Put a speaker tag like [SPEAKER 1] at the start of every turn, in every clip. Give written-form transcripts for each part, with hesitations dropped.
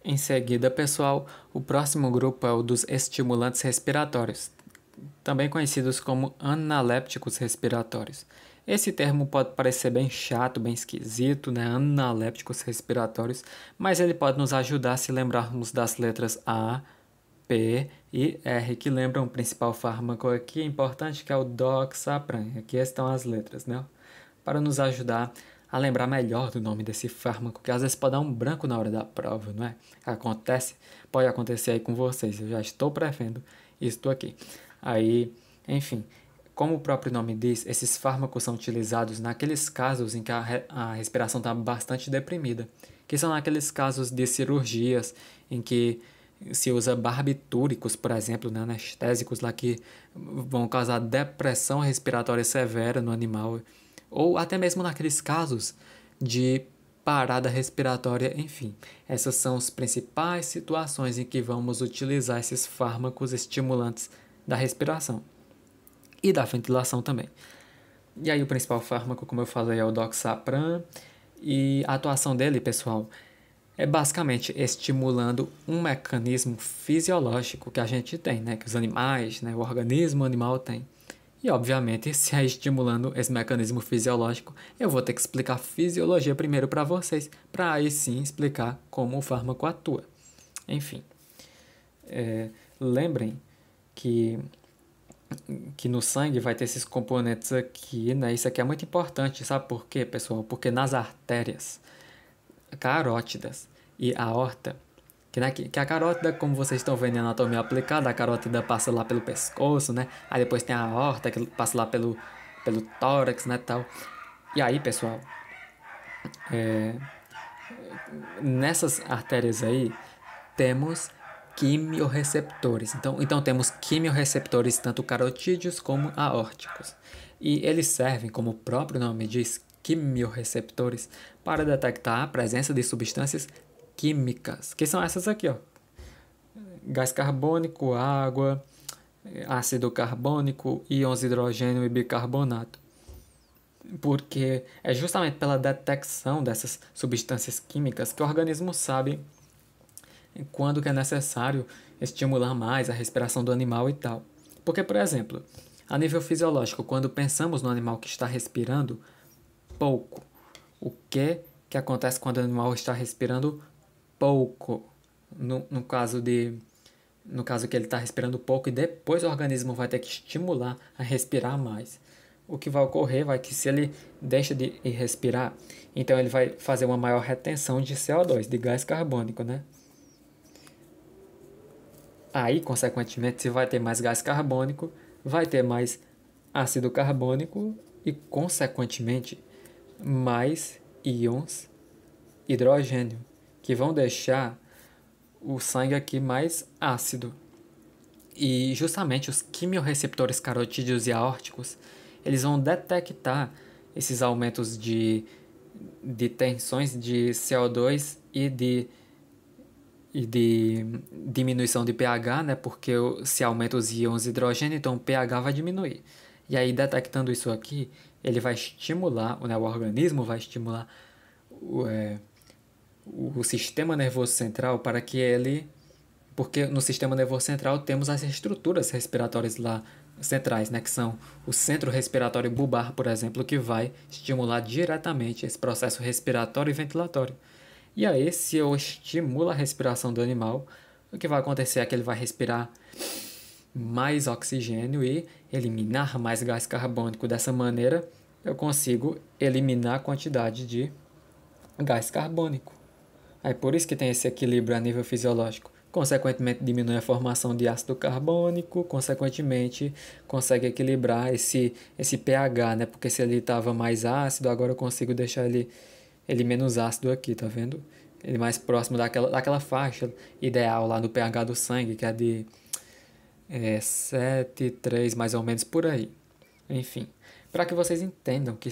[SPEAKER 1] Em seguida, pessoal, o próximo grupo é o dos estimulantes respiratórios, também conhecidos como analépticos respiratórios. Esse termo pode parecer bem chato, bem esquisito, né? Analépticos respiratórios, mas ele pode nos ajudar se lembrarmos das letras A, P e R, que lembram o principal fármaco aqui, importante, que é o doxapran. Aqui estão as letras, né? Para nos ajudar a lembrar melhor do nome desse fármaco, que às vezes pode dar um branco na hora da prova, não é? Pode acontecer aí com vocês, eu já estou prevendo isso aqui. Aí, enfim, como o próprio nome diz, esses fármacos são utilizados naqueles casos em que a respiração está bastante deprimida, que são naqueles casos de cirurgias em que se usa barbitúricos, por exemplo, né, anestésicos lá que vão causar depressão respiratória severa no animal, ou até mesmo naqueles casos de parada respiratória, enfim. Essas são as principais situações em que vamos utilizar esses fármacos estimulantes da respiração e da ventilação também. E aí o principal fármaco, como eu falei, é o doxapran, e a atuação dele, pessoal, é basicamente estimulando um mecanismo fisiológico que a gente tem, né? Que os animais, né? O organismo animal tem. E, obviamente, se é estimulando esse mecanismo fisiológico, eu vou ter que explicar a fisiologia primeiro para vocês, para aí sim explicar como o fármaco atua. Enfim, lembrem que, que no sangue vai ter esses componentes aqui, né? Isso aqui é muito importante, sabe por quê, pessoal? Porque nas artérias carótidas e aorta, que a carótida, como vocês estão vendo em anatomia aplicada, a carótida passa lá pelo pescoço, né? Aí depois tem a aorta, que passa lá pelo tórax, né, tal. E aí, pessoal, nessas artérias aí, temos quimiorreceptores. Então temos quimiorreceptores tanto carotídeos como aórticos. E eles servem, como o próprio nome diz, quimiorreceptores, para detectar a presença de substâncias químicas, que são essas aqui, ó. Gás carbônico, água, ácido carbônico, íons de hidrogênio e bicarbonato. Porque é justamente pela detecção dessas substâncias químicas que o organismo sabe quando que é necessário estimular mais a respiração do animal e tal. Porque, por exemplo, a nível fisiológico, quando pensamos no animal que está respirando pouco, o que acontece quando o animal está respirando pouco? No caso que ele está respirando pouco e depois o organismo vai ter que estimular a respirar mais. O que vai ocorrer vai que se ele deixa de respirar, então ele vai fazer uma maior retenção de CO2, de gás carbônico, né? Aí, consequentemente, se vai ter mais gás carbônico, vai ter mais ácido carbônico e, consequentemente, mais íons hidrogênio, que vão deixar o sangue aqui mais ácido. E justamente os quimiorreceptores carotídeos e aórticos, eles vão detectar esses aumentos de tensões de CO2 e de diminuição de pH, né? Porque se aumenta os íons de hidrogênio, então o pH vai diminuir. E aí, detectando isso aqui, ele vai estimular, né, o organismo vai estimular o sistema nervoso central para que ele... Porque no sistema nervoso central temos as estruturas respiratórias lá centrais, né, que são o centro respiratório bulbar, por exemplo, que vai estimular diretamente esse processo respiratório e ventilatório. E aí, se eu estimulo a respiração do animal, o que vai acontecer é que ele vai respirar mais oxigênio e eliminar mais gás carbônico. Dessa maneira, eu consigo eliminar a quantidade de gás carbônico. É por isso que tem esse equilíbrio a nível fisiológico. Consequentemente, diminui a formação de ácido carbônico, consequentemente, consegue equilibrar esse pH, né? Porque se ele estava mais ácido, agora eu consigo deixar ele menos ácido aqui, tá vendo? Ele mais próximo daquela faixa ideal lá do pH do sangue, que é de 7,3 mais ou menos por aí. Enfim, para que vocês entendam que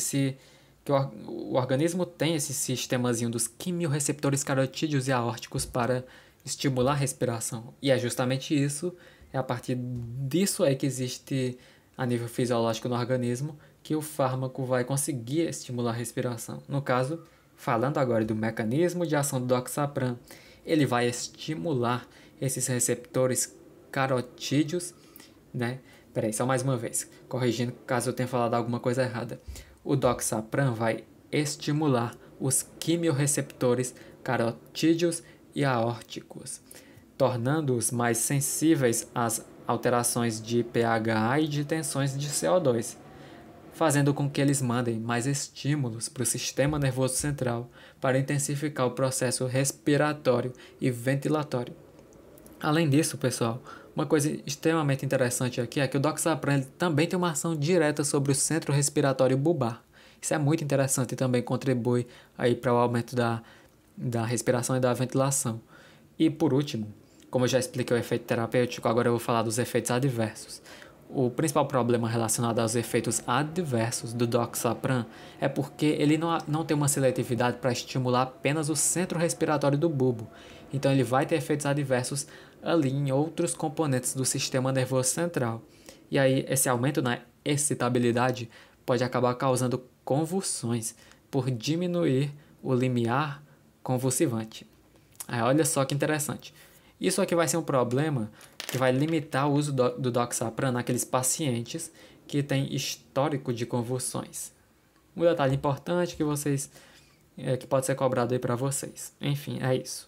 [SPEAKER 1] o organismo tem esse sistemazinho dos quimiorreceptores carotídeos e aórticos para estimular a respiração. E é justamente isso, é a partir disso aí que existe a nível fisiológico no organismo que o fármaco vai conseguir estimular a respiração. No caso, falando agora do mecanismo de ação do doxapran, ele vai estimular esses receptores carotídeos, né? Peraí, só mais uma vez, corrigindo caso eu tenha falado alguma coisa errada. O doxapran vai estimular os quimiorreceptores carotídeos e aórticos, tornando-os mais sensíveis às alterações de pH e de tensões de CO2, fazendo com que eles mandem mais estímulos para o sistema nervoso central para intensificar o processo respiratório e ventilatório. Além disso, pessoal, uma coisa extremamente interessante aqui é que o doxapran também tem uma ação direta sobre o centro respiratório bulbar. Isso é muito interessante e também contribui aí para o aumento da respiração e da ventilação. E por último, como eu já expliquei o efeito terapêutico, agora eu vou falar dos efeitos adversos. O principal problema relacionado aos efeitos adversos do doxapran é porque ele não tem uma seletividade para estimular apenas o centro respiratório do bulbo. Então ele vai ter efeitos adversos ali em outros componentes do sistema nervoso central. E aí esse aumento na excitabilidade pode acabar causando convulsões por diminuir o limiar convulsivante. Aí olha só que interessante. Isso aqui vai ser um problema que vai limitar o uso do doxapran naqueles pacientes que têm histórico de convulsões. Um detalhe importante que pode ser cobrado aí para vocês. Enfim, é isso.